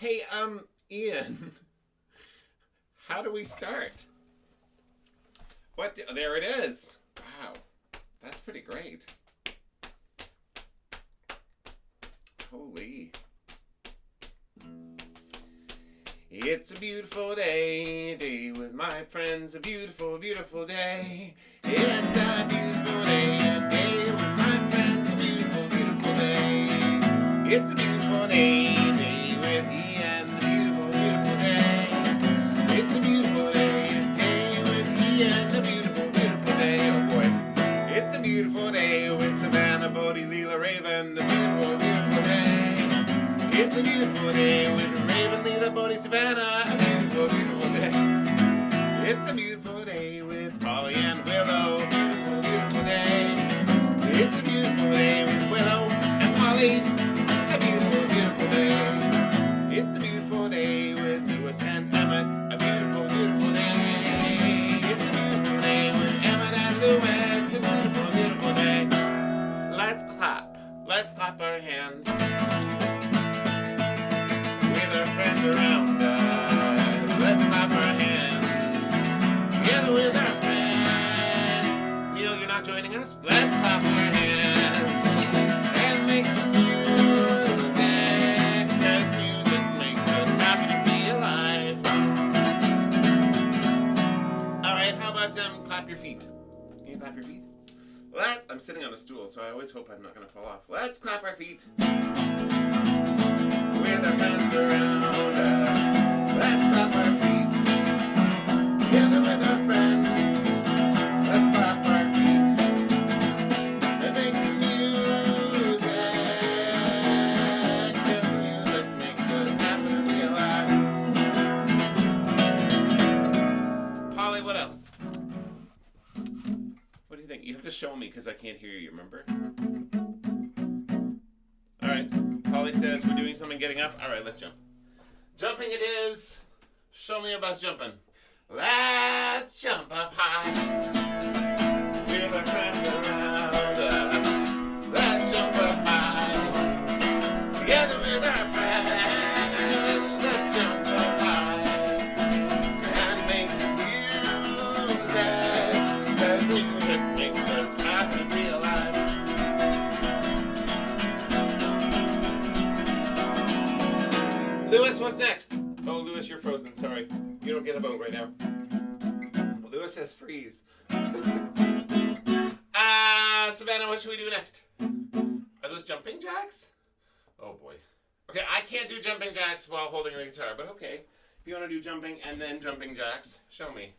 Hey, Ian, how do we start? There it is. Wow, that's pretty great. Holy. It's a beautiful day with my friends, a beautiful, beautiful day. It's a beautiful day with my friends, a beautiful, beautiful day. It's a beautiful day with Ian, a beautiful, beautiful day. It's a beautiful day with Ian, a beautiful, beautiful day. Oh boy. It's a beautiful day with Savannah, Bodie, Leela, Raven, a beautiful, beautiful day. It's a beautiful day with Raven, Leela, Bodie, Savannah, a beautiful, beautiful day. It's a beautiful day with Polly and Willow, a beautiful, beautiful day. It's a beautiful day with Willow and Polly, a beautiful, beautiful day. It's a beautiful day with Lewis and Emmett, a beautiful, beautiful day. It's a beautiful day with Emmett and Lewis, a beautiful, beautiful day. Let's clap. Let's clap our hands. Friends around us, let's clap our hands together with our friends. Neil, you're not joining us? Let's clap our hands and make some music, because music makes us happy to be alive. Alright, how about clap your feet? Can you clap your feet? I'm sitting on a stool, so I always hope I'm not going to fall off. Let's clap our feet. With our friends around us, let's clap our feet. Together with our friends, let's clap our feet. And make some music, 'cause music makes us happy to be alive. Polly, what else? What do you think? You have to show me because I can't hear you, remember? Alright. Polly says we're doing something getting up. Alright, let's jump. Jumping it is. Show me your best jumping. Let's jump up high. With our friends around us. Let's jump up high. Together with our friends. Let's jump up high. And make some music. 'Cause music makes us happy to be alive. Lewis, what's next? Oh, Lewis, you're frozen. Sorry. You don't get a vote right now. Lewis says freeze. Savannah, what should we do next? Are those jumping jacks? Oh, boy. Okay, I can't do jumping jacks while holding the guitar, but okay. If you want to do jumping and then jumping jacks, show me.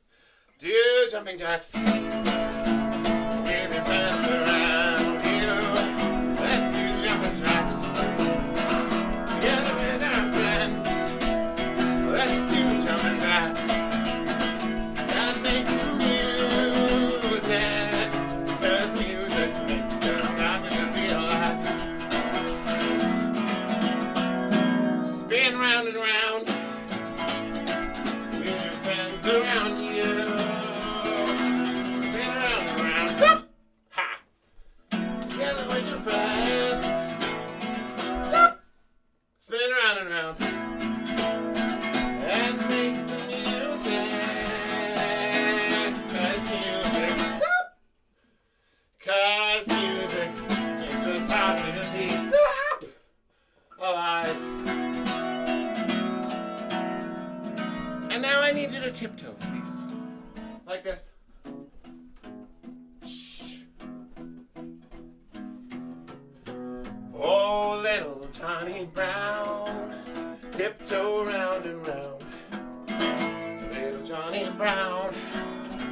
Do jumping jacks. With your friends around you, let's do jumping jacks. Together with our friends, let's do jumping jacks and make some music, 'cause music makes us happy to be alive. Spin round and round with your friends around you. Spin round and round. Stop! Ha! Together with your friends. Stop! Spin around and round and make some music. 'Cause music makes us happy to be alive. And now I need you to tiptoe, please. Like this. Shh. Oh, little Johnny Brown, tiptoe round and round. Little Johnny Brown,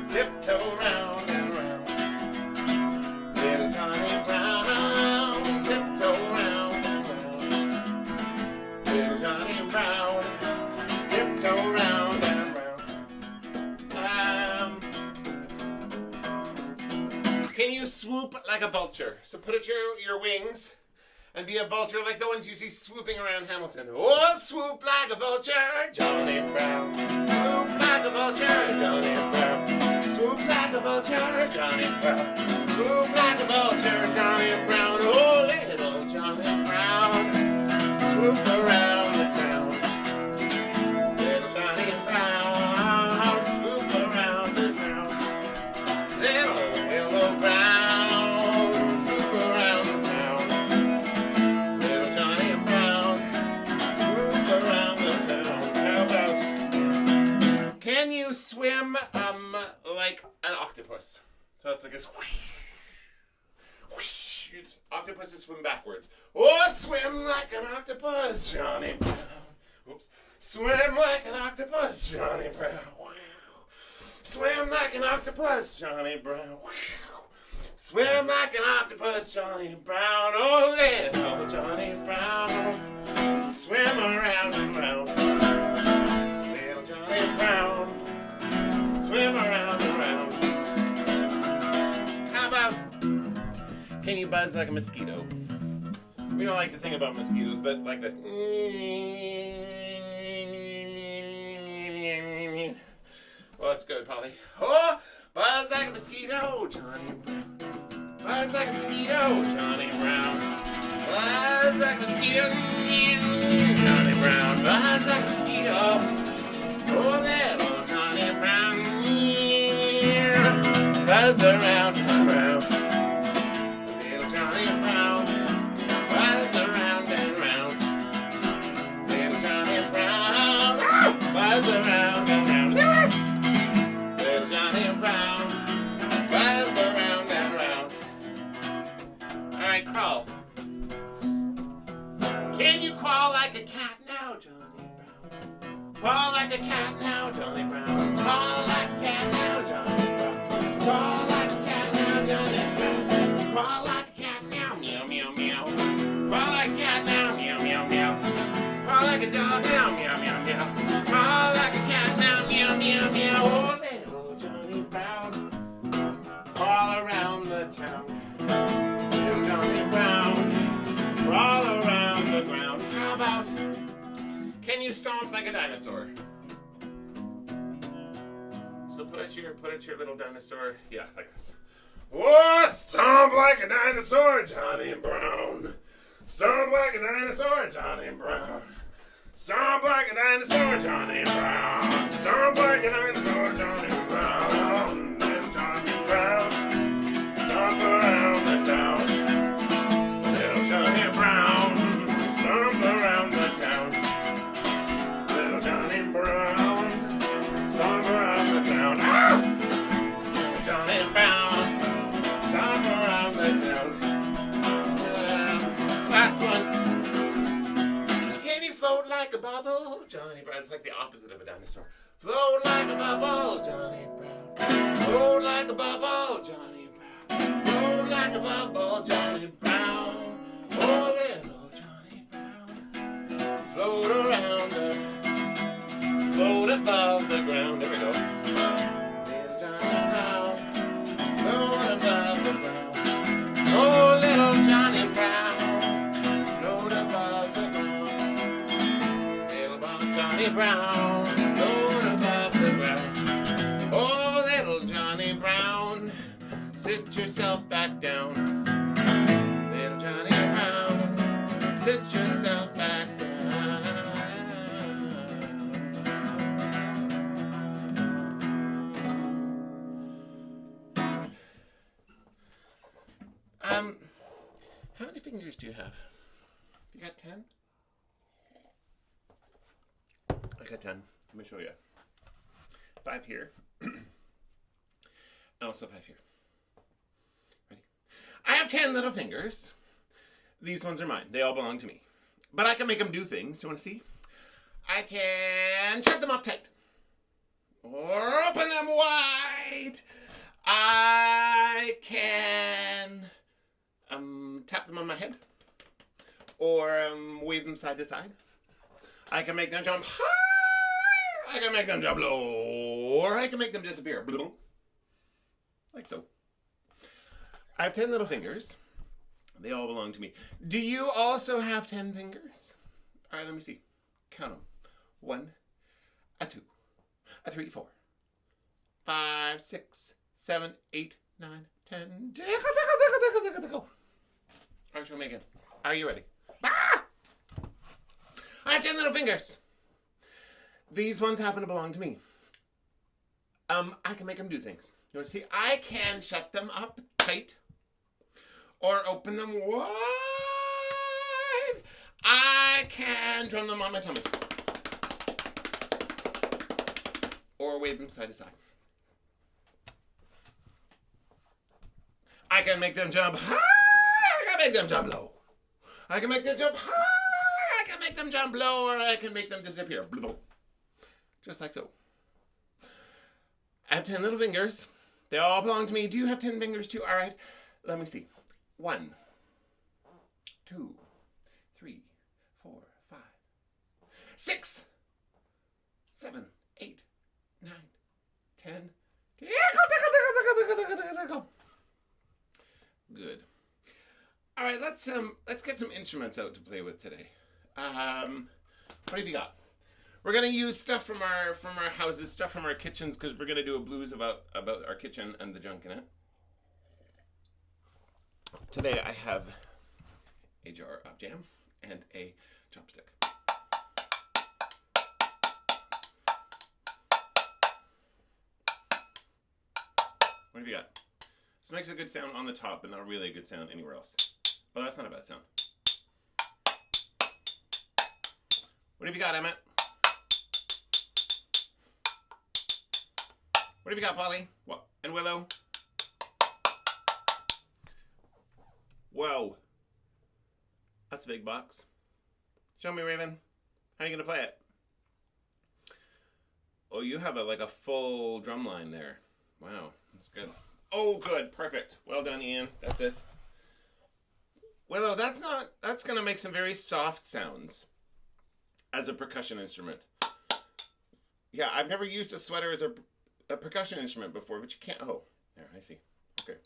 tiptoe round and round. Little Johnny Brown, tiptoe round and round. Little Johnny Brown, tiptoe round and round. Can you swoop like a vulture? So put out your wings and be a vulture like the ones you see swooping around Hamilton. Oh, swoop like a vulture, Johnny Brown. Swoop like a vulture, Johnny Brown. Swoop like a vulture, Johnny Brown. Swoop like a vulture, Johnny Brown. Oh, little Johnny Brown. Swoop around the town. you swim like an octopus? So it's like this whoosh, whoosh. Octopuses swim backwards. Oh, swim like an octopus, Johnny Brown. Oops. Swim like an octopus, Johnny Brown. Swim like an octopus, Johnny Brown. Swim like an octopus, Johnny Brown. Oh, little Johnny Brown. Swim around and round. Little Johnny Brown. Swim around and round. How about, can you buzz like a mosquito? We don't like to think about mosquitoes, but like this. Well, that's good, Polly. Oh, buzz like a mosquito, Johnny Brown. Buzz like a mosquito, Johnny Brown. Buzz like a mosquito, Johnny Brown. Buzz like a mosquito. Oh, little Johnny Brown. Buzz around and around. Little Johnny Brown. Buzz around and round. Little Johnny Brown. Buzz around and round. Yes! Little Johnny Brown. Buzz around and round. All right, crawl. Can you crawl like a cat now, Johnny Brown? Crawl like a cat now, Johnny Brown. Crawl like a cat now, Johnny Brown. Crawl like a cat now, Johnny Brown. Crawl like a cat now, meow, meow, meow. Crawl like a cat now, meow, meow, meow. Crawl like a dog now, meow, meow, meow. Crawl like a cat now, meow, meow, meow. Oh, little Johnny Brown. Crawl around the town. Little Johnny Brown. Crawl around the ground. How about, can you stomp like a dinosaur? So put it your little dinosaur. Yeah, like this. Oh, stomp like a dinosaur, Johnny Brown. Stomp like a dinosaur, Johnny Brown. Stomp like a dinosaur, Johnny Brown. Stomp like a dinosaur, Johnny Brown. Little Johnny Brown. Stomp around the town. Little Johnny Brown. Stomp around the town. Little Johnny Brown. Stomp around the town. Ah! Little Johnny Brown. Stomp around the town. Last one. Can you float like a bubble, Johnny Brown? It's like the opposite of a dinosaur. Float like a bubble, Johnny Brown. Float like a bubble, Johnny Brown. Float like a bubble, Johnny Brown. Oh, little Johnny Brown. Float around float above the ground. There we go. Little Johnny Brown. Float above the ground. Oh, little Johnny Brown. Float above the ground. Little Johnny Brown. Float above the ground. Oh, little Johnny Brown. Sit yourself back down. Little Johnny Brown. Sit yourself back down. How many fingers do you have? You got 10? I got 10. Let me show you. 5 here. And also 5 here. Ready? I have 10 little fingers. These ones are mine. They all belong to me. But I can make them do things. Do you want to see? I can shut them up tight. Or open them wide. I can tap them on my head. Or wave them side to side. I can make them jump high. I can make them jump low. Or I can make them disappear. Like so. I have 10 little fingers. They all belong to me. Do you also have 10 fingers? All right, let me see. Count them. 1, a 2, a 3, 4, 5, 6, 7, 8, 9, 10. All right, show me again. Are you ready? Ah! I have 10 little fingers. These ones happen to belong to me. I can make them do things. You want to see? I can shut them up tight or open them wide. I can drum them on my tummy. or wave them side to side. I can make them jump high, I can make them jump low. I can make them jump high, I can make them jump low, or I can make them disappear. Just like so. I have 10 little fingers. They all belong to me. Do you have 10 fingers too? All right. Let me see. 1, 2, 3, 4, 5, 6, 7, 8, 9, 10. Good. All right, let's get some instruments out to play with today. What have you got? We're gonna use stuff from our houses, stuff from our kitchens, because we're gonna do a blues about our kitchen and the junk in it. Today I have a jar of jam and a chopstick. What have you got? This makes a good sound on the top, but not really a good sound anywhere else. Oh, that's not a bad sound. What have you got, Emmett? What have you got, Polly? What? And Willow? Whoa. That's a big box. Show me, Raven. How are you going to play it? Oh, you have like a full drum line there. Wow, that's good. Oh, good. Perfect. Well done, Ian. That's it. Willow, that's going to make some very soft sounds as a percussion instrument. Yeah, I've never used a sweater as a percussion instrument before, but you can't. Oh, there, I see. Okay.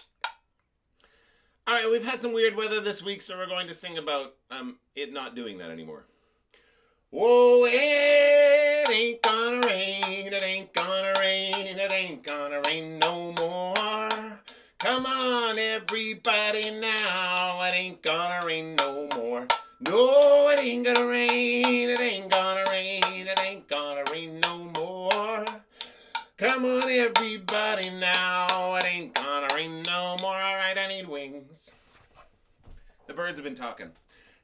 All right, we've had some weird weather this week, so we're going to sing about it not doing that anymore. Whoa, it ain't gonna rain, it ain't gonna rain, it ain't gonna rain no more. Come on, everybody now, it ain't gonna rain no more. No, it ain't gonna rain, it ain't gonna rain, it ain't gonna rain no more. Come on, everybody now, it ain't gonna rain no more. All right, I need wings. The birds have been talking.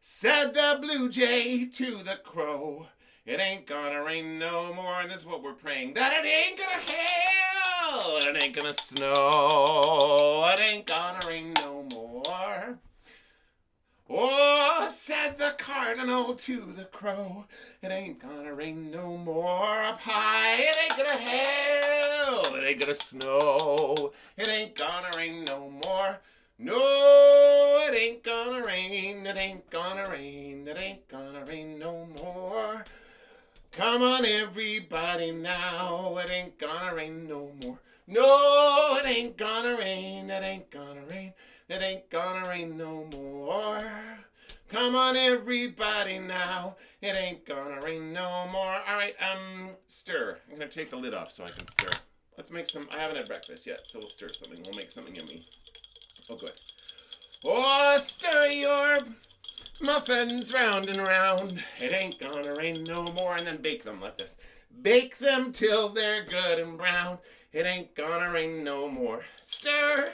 Said the blue jay to the crow, it ain't gonna rain no more. And this is what we're praying, that it ain't gonna hail, it ain't gonna snow, it ain't gonna rain no more. Oh, said the cardinal to the crow, it ain't gonna rain no more up high. It ain't gonna hail, it ain't gonna snow, it ain't gonna rain no more. No, it ain't gonna rain, it ain't gonna rain, it ain't gonna rain no more. Come on, everybody now, it ain't gonna rain no more. No, it ain't gonna rain, it ain't gonna rain, it ain't gonna rain no more. Come on, everybody now, it ain't gonna rain no more. All right, stir. I'm gonna take the lid off so I can stir. Let's make some. I haven't had breakfast yet, so we'll stir something. We'll make something yummy. Oh, good. Oh, stir your muffins round and round. It ain't gonna rain no more. And then bake them like this. Bake them till they're good and brown. It ain't gonna rain no more. Stir.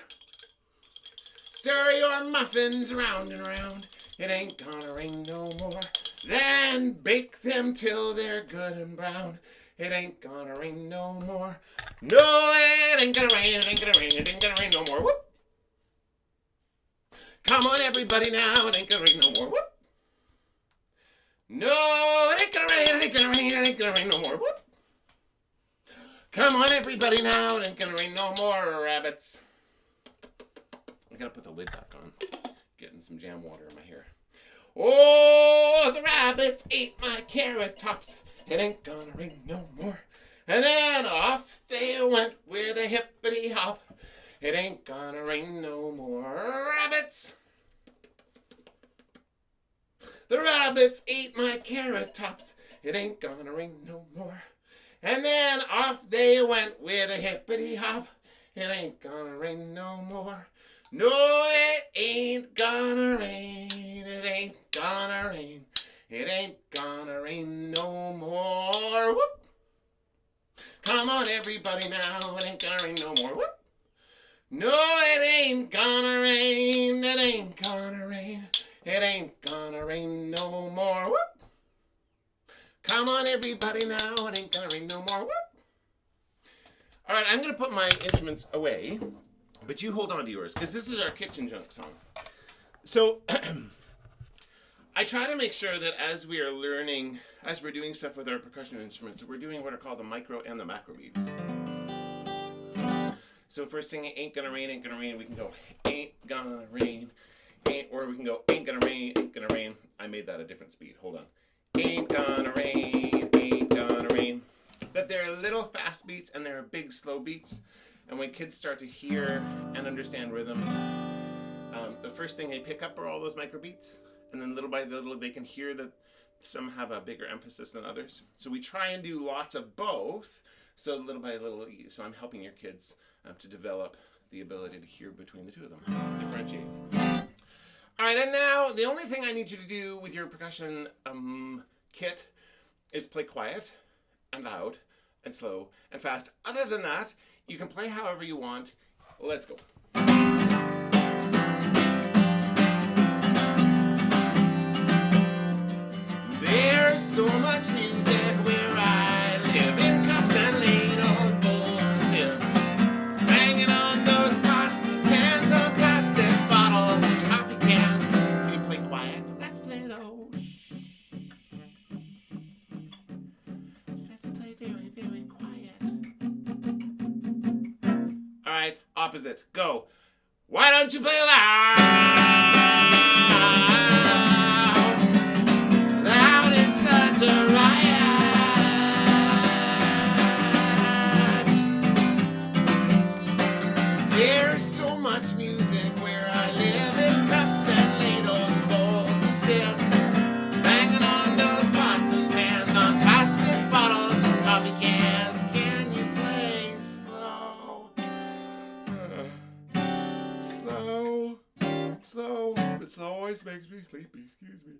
Stir your muffins round and round. It ain't gonna rain no more. Then bake them till they're good and brown. It ain't gonna rain no more. No, it ain't gonna rain. It ain't gonna rain. It ain't gonna rain no more. Whoop. Come on, everybody now, it ain't gonna rain no more. Whoop. No, it ain't gonna rain, it ain't gonna rain, it ain't gonna rain no more. Whoop. Come on, everybody now, it ain't gonna rain no more, rabbits. I gotta put the lid back on. Getting some jam water in my hair. Oh, the rabbits ate my carrot tops. It ain't gonna rain no more. And then off they went with a hippity hop. It ain't gonna rain no more, rabbits. The rabbits ate my carrot tops. It ain't gonna rain no more. And then off they went with a hippity hop. It ain't gonna rain no more. No, it ain't gonna rain. It ain't gonna rain. It ain't gonna rain no more. Whoop. Come on, everybody now. It ain't gonna rain no more. Whoop. No, it ain't gonna rain, it ain't gonna rain, it ain't gonna rain no more. Whoop. Come on, everybody now, it ain't gonna rain no more. Whoop. right, I'm going to put my instruments away, but you hold on to yours, because this is our kitchen junk song. So I try to make sure that as we are learning, as we're doing stuff with our percussion instruments, we're doing what are called the micro and the macro beats. So if we're singing Ain't Gonna Rain, we can go ain't gonna rain, or we can go ain't gonna rain, ain't gonna rain. I made that a different speed. Hold on. Ain't gonna rain, ain't gonna rain. But there are little fast beats and there are big slow beats. And when kids start to hear and understand rhythm, the first thing they pick up are all those micro beats. And then little by little they can hear that some have a bigger emphasis than others. So we try and do lots of both. So little by little, so I'm helping your kids to develop the ability to hear between the two of them, differentiate. All right, and now the only thing I need you to do with your percussion kit is play quiet and loud and slow and fast. Other than that, you can play however you want. Let's go. There's so much music where I live, in cups and ladles, bowls and sieves, hanging on those pots and pans, on plastic bottles and coffee cans. Can you play quiet? Let's play low. Let's play very, very quiet. All right, opposite. Go. Why don't you play loud? Loud is such a riot. There's so much music where I live, in cups and ladles, bowls and sieves, banging on those pots and pans, on plastic bottles and coffee cans. Can you play slow? Slow. But slow always makes me sleepy. Excuse me.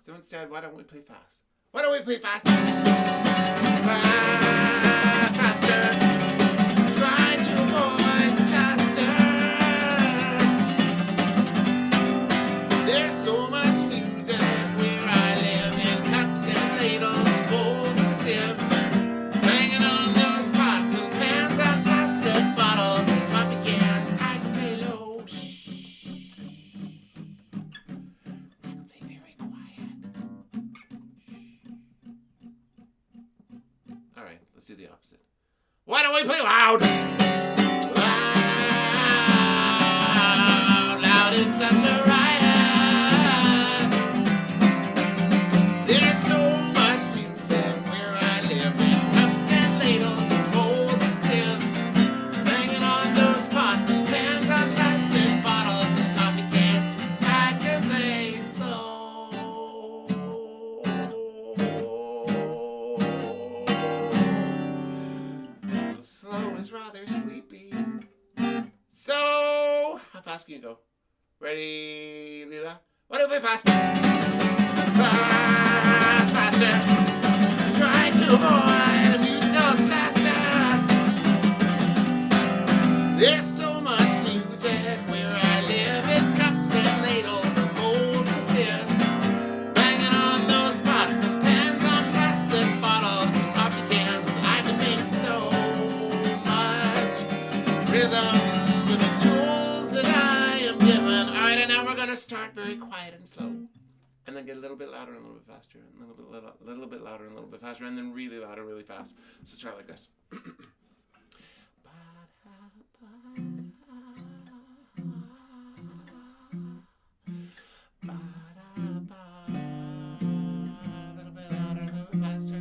So instead, why don't we play fast? Why don't we play faster? Fast, faster. Try to avoid disaster. There's so much music where I live, in cups and ladles, bowls and sieves, banging on those pots and pans, on plastic bottles and coffee cans. I can play low. Shh. I can play very quiet. All right, let's do the opposite. Why don't we play loud? Loud is such a riot. There's so much music where I live, in cups and ladles, bowls and sieves, banging on those pots and pans, on plastic bottles and coffee cans. I can play slow. Slow is rather sleepy. So, how fast can you go? Ready, Leela? Why don't we play fast? Fast, faster. Try to avoid a musical disaster. There's so much music where I live, in cups and ladles and bowls and sieves, banging on those pots and pans, on plastic bottles and coffee cans. I can make so much rhythm with the tools that I am given. All right, and now we're going to start very quiet and slow, and then get a little bit louder and a little bit faster, and a little bit louder and a little bit faster, and then really loud and really fast. So start like this. A little bit louder, a little bit faster.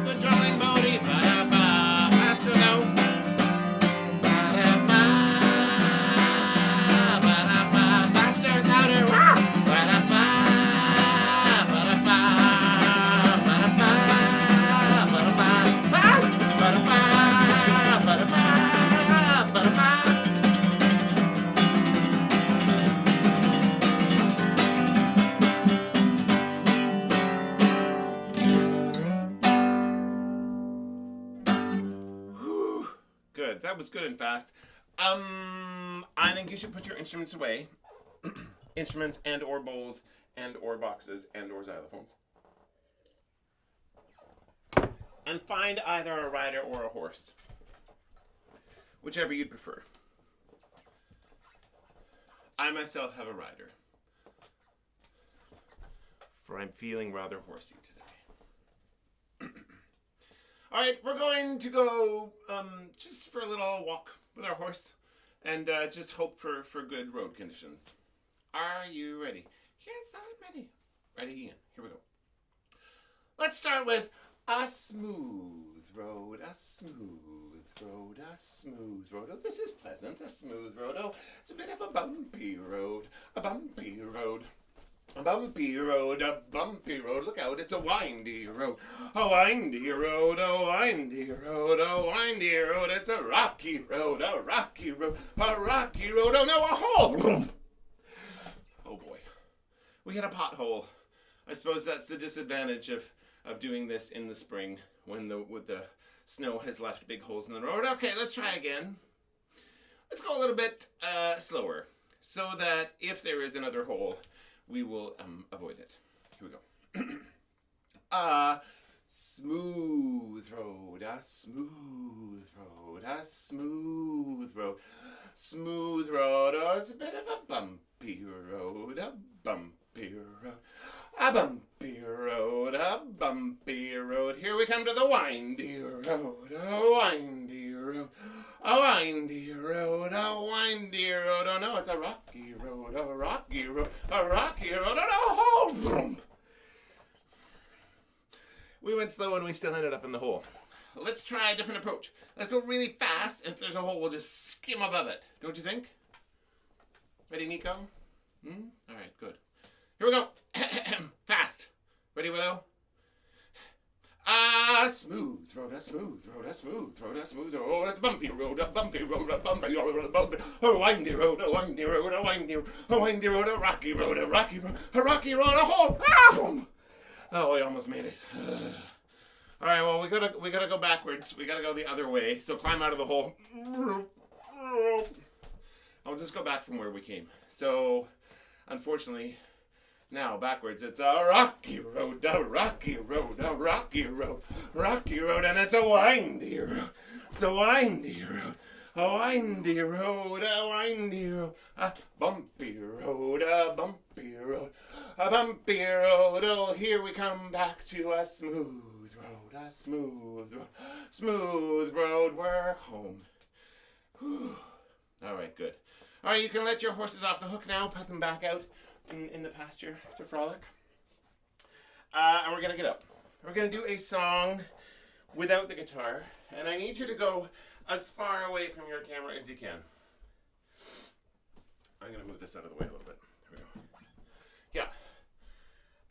Good drumming, Bodie. Faster though. That was good and fast. I think you should put your instruments away. Instruments and or bowls and or boxes and or xylophones. And find either a rider or a horse. Whichever you'd prefer. I myself have a rider. For I'm feeling rather horsey today. Alright, we're going to go just for a little walk with our horse. And just hope for good road conditions. Are you ready? Yes, I'm ready. Ready, Ian. Here we go. Let's start with a smooth road, a smooth road, a smooth road. Oh, this is pleasant, a smooth road. Oh, it's a bit of a bumpy road, a bumpy road. A bumpy road, a bumpy road. Look out, it's a windy road. A windy road, a windy road, a windy road. It's a rocky road, a rocky road, a rocky road. Oh no, a hole! Oh boy. We hit a pothole. I suppose that's the disadvantage of doing this in the spring when the snow has left big holes in the road. Okay, let's try again. Let's go a little bit slower so that if there is another hole, we will avoid it. Here we go. A smooth road, a smooth road, a smooth road. Smooth road, oh, it's a bit of a bumpy road, a bumpy road. A bumpy road, a bumpy road. Here we come to the windy road, a windy road. A windy road, a windy road. Oh no, it's a rocky road, a rocky road, a rocky road. Oh no, hole! We went slow and we still ended up in the hole. Let's try a different approach. Let's go really fast, and if there's a hole, we'll just skim above it. Don't you think? Ready, Nico? All right, good. Here we go. Fast. Ready, Willow? A smooth road, a smooth road, a smooth road, a smooth road. Oh, that's a bumpy road, a bumpy road, a bumpy road, a bumpy, a windy road, a windy road, a windy road, a windy road, a rocky road, a rocky road, a rocky road, a hole. Oh, we almost made it. All right, well, we gotta go backwards. We gotta go the other way. So climb out of the hole. I'll just go back from where we came. So, unfortunately, now backwards, it's a rocky road, a rocky road, a rocky road, rocky road, and it's a windy road. It's a windy road, a windy road, a windy road, a bumpy road, a bumpy road, a bumpy road. Oh, here we come back to a smooth road, a smooth road, smooth road. We're home. Whew. All right, good. All right, you can let your horses off the hook now. Put them back out in the pasture to frolic. And we're going to get up. We're going to do a song without the guitar. And I need you to go as far away from your camera as you can. I'm going to move this out of the way a little bit. Here we go. Yeah.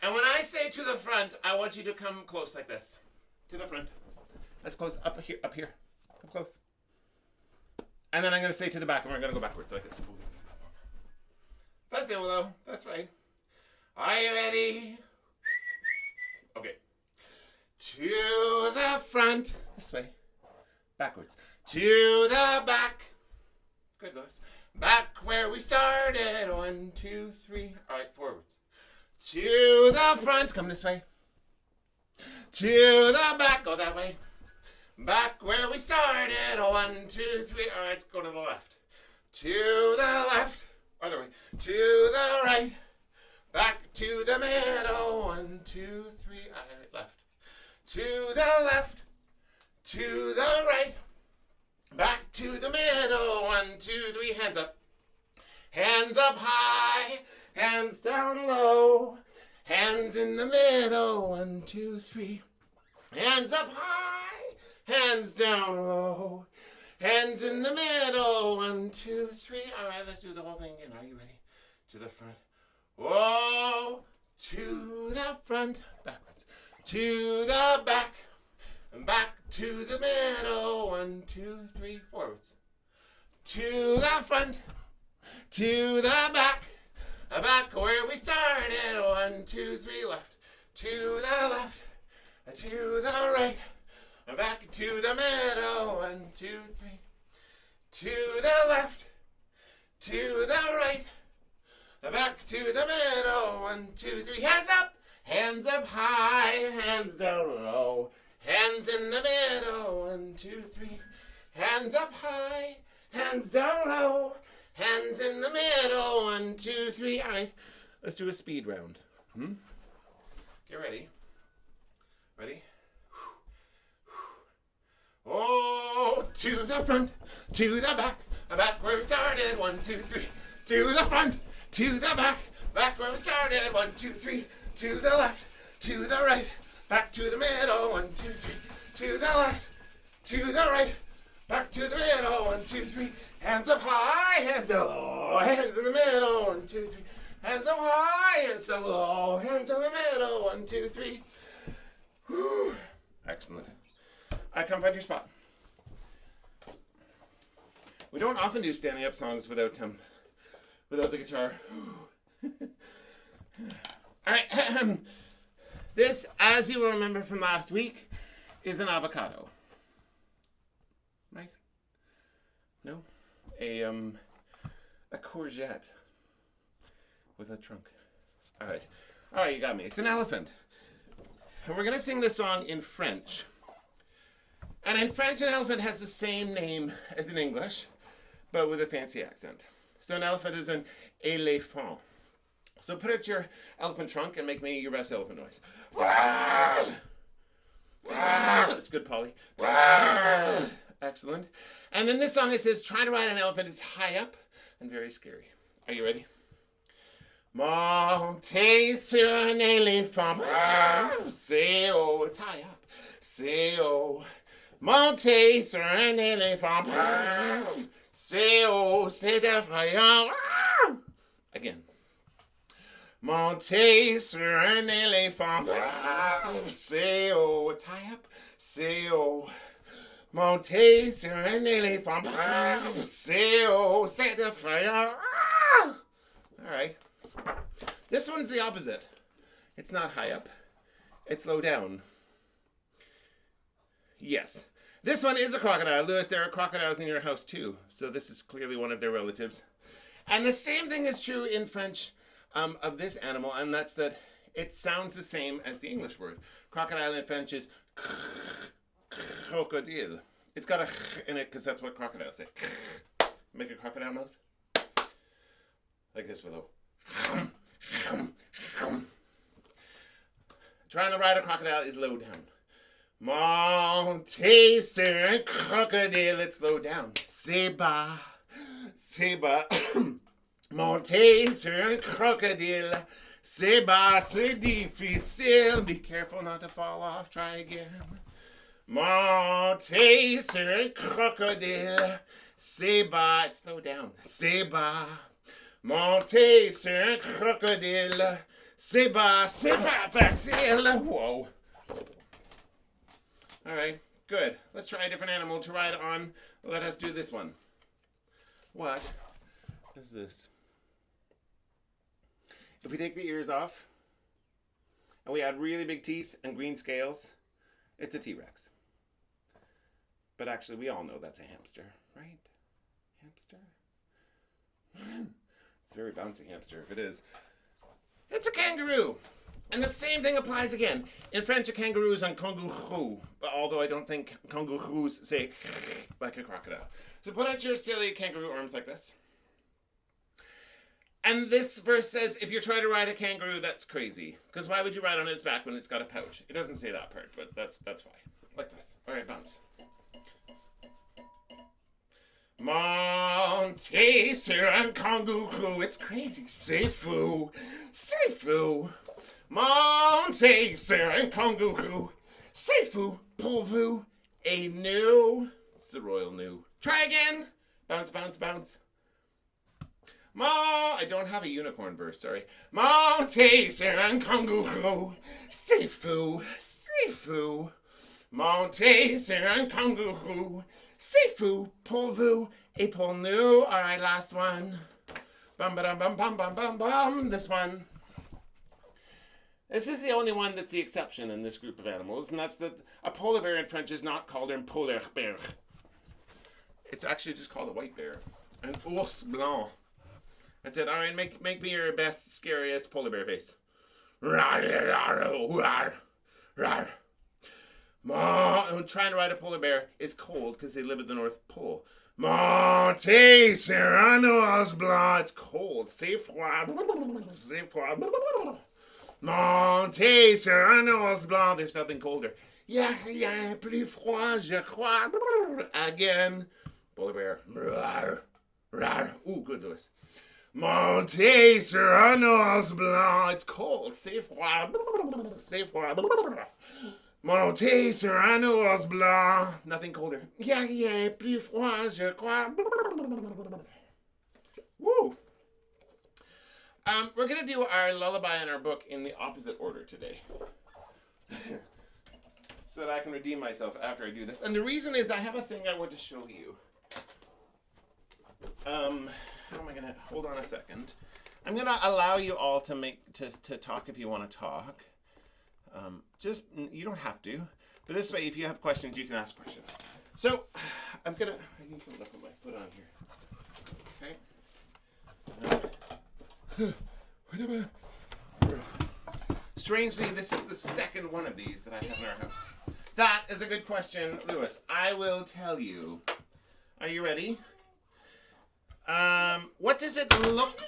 And when I say to the front, I want you to come close like this. To the front. That's close. Up here. Up here. Come close. And then I'm going to say to the back, and we're going to go backwards like this. That's it, Willow. That's right. Are you ready? Okay. To the front. This way. Backwards. To the back. Good, Lois. Back where we started. 1, 2, 3. All right, forwards. To the front. Come this way. To the back. Go that way. Back where we started. 1, 2, 3. All right, let's go to the left. To the left. Other way. To the right. Back to the middle. 1, 2, 3. All right, left. To the left. To the right. Back to the middle. 1, 2, 3. Hands up. Hands up high. Hands down low. Hands in the middle. 1, 2, 3. Hands up high. Hands down low. Hands in the middle. 1, 2, 3. All right, let's do the whole thing again. Are you ready? To the front. Whoa. To the front. Backwards. To the back. Back to the middle. 1, 2, 3. Forwards. To the front. To the back. Back where we started. 1, 2, 3. Left. To the left. To the right. Back to the middle. 1, 2, 3. to the left, to the right, back to the middle. 1, 2, 3. Hands up high, hands down low. Hands in the middle. 1, 2, 3. Hands up high, hands down low. Hands in the middle. 1, 2, 3. All right, let's do a speed round. Get ready. Ready? Oh, to the front, to the back where we started. 1, 2, 3. To the front, to the back where we started. 1, 2, 3. To the left, to the right, back to the middle. 1, 2, 3. To the left, to the right, back to the middle. 1, 2, 3. Hands up high, hands up low, hands in the middle. 1, 2, 3. Hands up high, hands up low, hands in the middle. 1, 2, 3. Whew. Excellent. I come find your spot. We don't often do standing up songs without the guitar. All right. This, as you will remember from last week, is an avocado. Right? No? A courgette with a trunk. All right, you got me. It's an elephant. And we're going to sing this song in French. And in French, an elephant has the same name as in English, but with a fancy accent. So an elephant is an éléphant. So put out your elephant trunk and make me your best elephant noise. That's good, Polly. Excellent. And in this song it says, trying to ride an elephant is high up and very scary. Are you ready? Monter sur un éléphant. C'est haut, it's high up. C'est haut. Monter sur un éléphant. C'est haut, c'est effrayant. Again. Monter sur un éléphant. C'est haut, it's high up. C'est haut. Monter sur un éléphant. C'est haut, c'est effrayant. All right. This one's the opposite. It's not high up. It's low down. Yes. This one is a crocodile. Lewis, there are crocodiles in your house too. So this is clearly one of their relatives. And the same thing is true in French of this animal, and that's that it sounds the same as the English word. Crocodile in French is crocodile. It's got a in it because that's what crocodiles say. Make a crocodile mouth. Like this with a... Trying to ride a crocodile is low down. Monter sur un crocodile, it's low down. C'est bas, c'est bas. Monter sur un crocodile, c'est bas, c'est difficile. Be careful not to fall off, try again. Monter sur un crocodile, c'est bas, it's low down. C'est bas. Monter sur un crocodile, c'est pas facile. Whoa. All right, good. Let's try a different animal to ride on. Let us do this one. What is this? If we take the ears off, and we add really big teeth and green scales, it's a T-Rex. But actually, we all know that's a hamster, right? Hamster? It's a very bouncy hamster, if it is. It's a kangaroo. And the same thing applies again. In French, a kangaroo is un kangourou. But although I don't think kangaroos say like a crocodile. So put out your silly kangaroo arms like this. And this verse says, if you're trying to ride a kangaroo, that's crazy. Because why would you ride on its back when it's got a pouch? It doesn't say that part, but that's why. Like this. All right, bounce. Monter sur un kangourou, it's crazy. C'est fou, c'est fou. Monter sur un kangourou, c'est fou pour vous. A new, it's the royal new. Try again. Bounce, bounce, bounce. I don't have a unicorn verse, sorry. Monter sur un kangourou, c'est fou, c'est fou. Monter sur un kangourou. C'est fou pour vous et pour nous. All right, last one. Bum, ba-dum, bum, bum, bum, bum, bum. This one. This is the only one that's the exception in this group of animals, and that's that a polar bear in French is not called un polar bear. It's actually just called a white bear. An ours blanc. That's it. All right, make me your best, scariest polar bear face. And trying to ride a polar bear is cold because they live at the North Pole. Monter Sur blanc. It's cold. C'est froid. C'est froid. Monter Sur blanc. There's nothing colder. Yeah, plus froid, je crois. Again. Polar bear. Ooh, good, Louis. Monter Sur blanc. It's cold. C'est froid. C'est froid. Monter sur blanc. Nothing colder. Yeah, plus froid, je crois. Woo. We're going to do our lullaby in our book in the opposite order today. So that I can redeem myself after I do this. And the reason is I have a thing I want to show you. How am I going to... Hold on a second. I'm going to allow you all to talk if you want to talk. You don't have to, but this way, if you have questions, you can ask questions. So, I need something to put my foot on here. Okay. Strangely, this is the second one of these that I have in our house. That is a good question, Lewis. I will tell you. Are you ready? What does it look...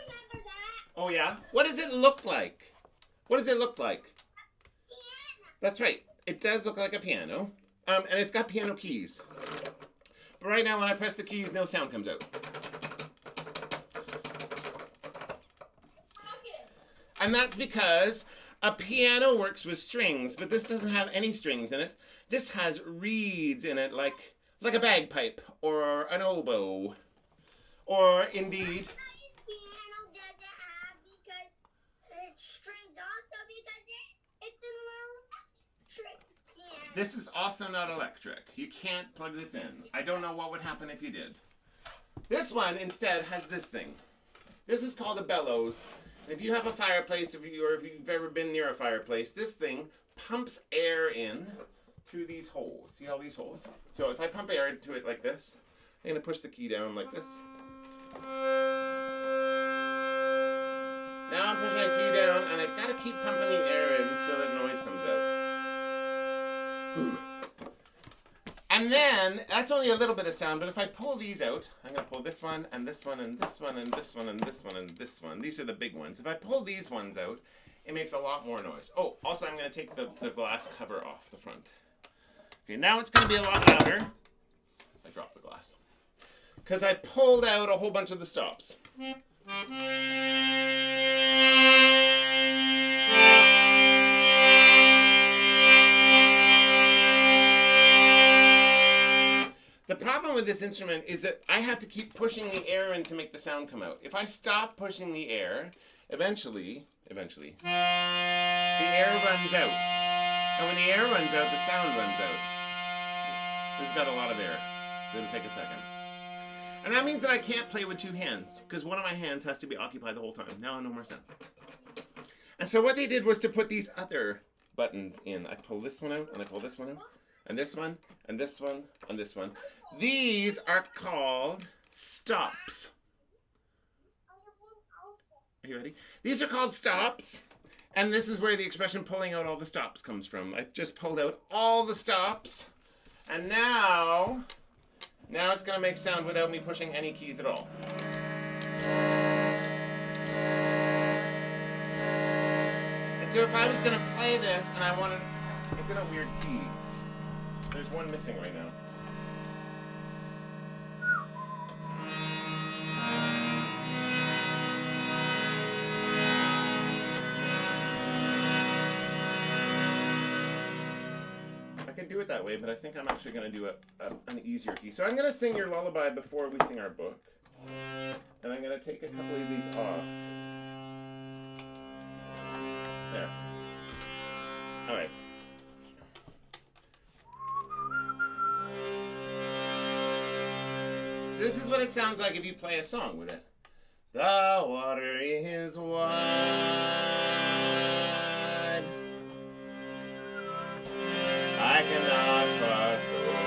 Oh, yeah? What does it look like? What does it look like? That's right. It does look like a piano. And it's got piano keys. But right now, when I press the keys, no sound comes out. And that's because a piano works with strings, but this doesn't have any strings in it. This has reeds in it, like a bagpipe or an oboe. Or indeed... This is also not electric. You can't plug this in. I don't know what would happen if you did. This one, instead, has this thing. This is called a bellows. And if you have a fireplace, or if you've ever been near a fireplace, this thing pumps air in through these holes. See all these holes? So if I pump air into it like this, I'm going to push the key down like this. Now I'm pushing the key down, and I've got to keep pumping the air in so that noise comes out. And then, that's only a little bit of sound, but if I pull these out, I'm going to pull this one, and this one, and this one, and this one, and this one, and this one. These are the big ones. If I pull these ones out, it makes a lot more noise. Oh, also I'm going to take the glass cover off the front. Okay, now it's going to be a lot louder. I dropped the glass. Because I pulled out a whole bunch of the stops. The problem with this instrument is that I have to keep pushing the air in to make the sound come out. If I stop pushing the air, eventually, the air runs out. And when the air runs out, the sound runs out. This has got a lot of air. It'll take a second. And that means that I can't play with two hands, because one of my hands has to be occupied the whole time. Now no more sound. And so what they did was to put these other buttons in. I pull this one out, and I pull this one out. And this one, and this one, and this one. These are called stops. Are you ready? These are called stops. And this is where the expression pulling out all the stops comes from. I've just pulled out all the stops. And now it's going to make sound without me pushing any keys at all. And so if I was going to play this and I wanted... It's in a weird key. There's one missing right now. I can do it that way, but I think I'm actually going to do an easier key. So I'm going to sing your lullaby before we sing our book. And I'm going to take a couple of these off. There. All right. So this is what it sounds like if you play a song with it. The water is wide. I cannot cross over.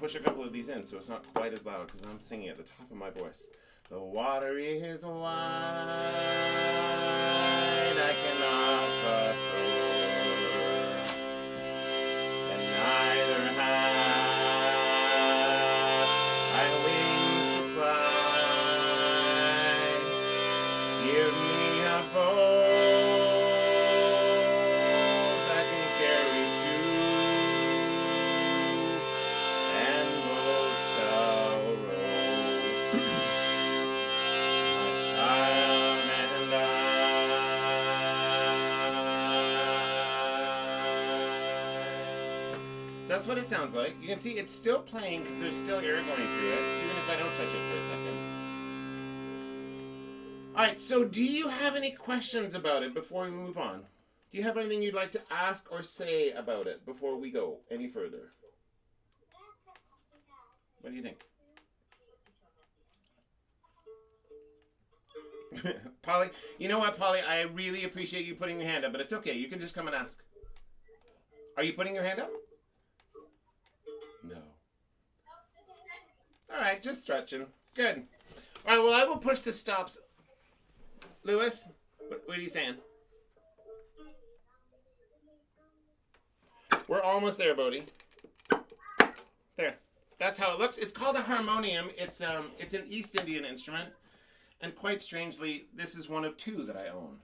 push a couple of these in so it's not quite as loud because I'm singing at the top of my voice. The water is wide, I cannot cross over, and neither have I wings to fly. Give me a boat I can carry to, and both shall row. My child and I. So that's what it sounds like. You can see it's still playing because there's still air going through it, even if I don't touch it for a second. All right, so do you have any questions about it before we move on? Do you have anything you'd like to ask or say about it before we go any further? What do you think? Polly, you know what, Polly? I really appreciate you putting your hand up, but it's okay. You can just come and ask. Are you putting your hand up? No. All right, just stretching. Good. All right, well, I will push the stops. Lewis, what are you saying? We're almost there, Bodie. There. That's how it looks. It's called a harmonium. It's an East Indian instrument. And quite strangely, this is one of two that I own.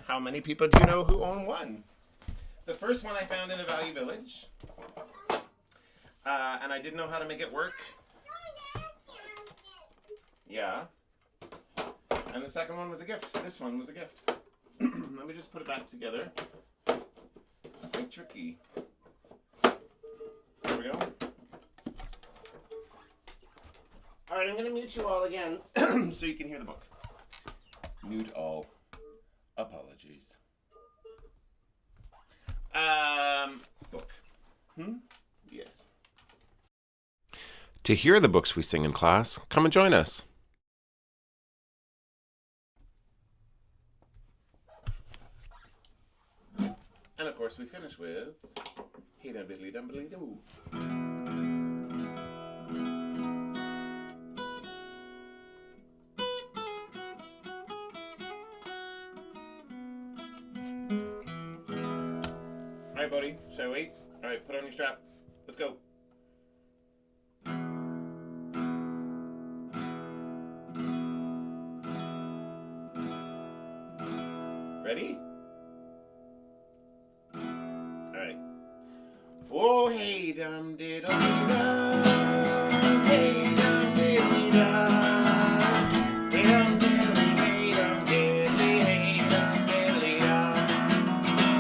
How many people do you know who own one? The first one I found in a Value Village. And I didn't know how to make it work. Yeah. And the second one was a gift. This one was a gift. Let me just put it back together. It's quite tricky. There we go. All right, I'm going to mute you all again so you can hear the book. Mute all. Apologies. Book. Yes. To hear the books we sing in class, come and join us. And of course we finish with Hey Dum Diddly Dum Diddly Doo. Alright, buddy, shall I wait? Alright, put on your strap. Let's go. Ready? Alright. Oh, hey dum diddly dum, hey dum diddly dum, hey dum diddly, hey dum diddly, hey dum diddly dum.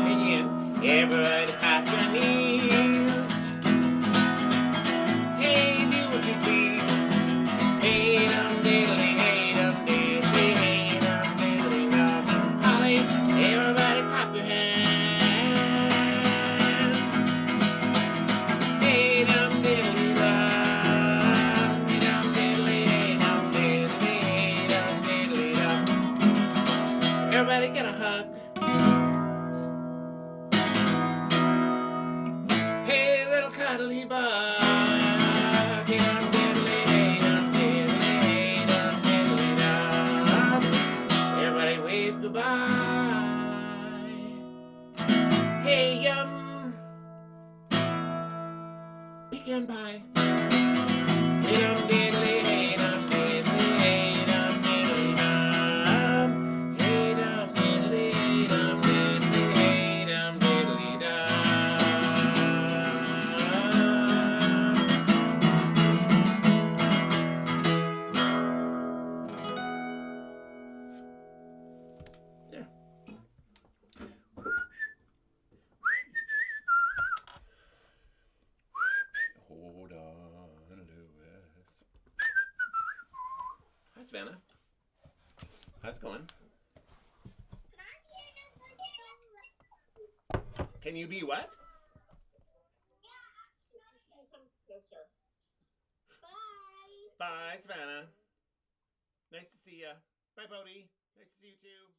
Again, everybody pat your knees. Hey, do what you please. Hey dum diddly, hey dum diddly, hey dum diddly dum. Holly, everybody clap your hands. Hey dum diddly dum, hey dum diddly, hey dum diddly, hey dum diddly dum. Everybody get a hug. Hey little cuddly bug. Hey dum diddly, hey dum diddly, hey dum diddly dum. Everybody wave goodbye. Hey pecan pie. Hey dum diddly, hey dum diddly, hey dum diddly dum. Hey dum diddly, hey dum diddly, hey dum diddly dum. There. Hold on, Lewis. Hi, Savannah. How's it going? Can you be what? Bye, Savannah. Nice to see ya. Bye, Bodie. Nice to see you too.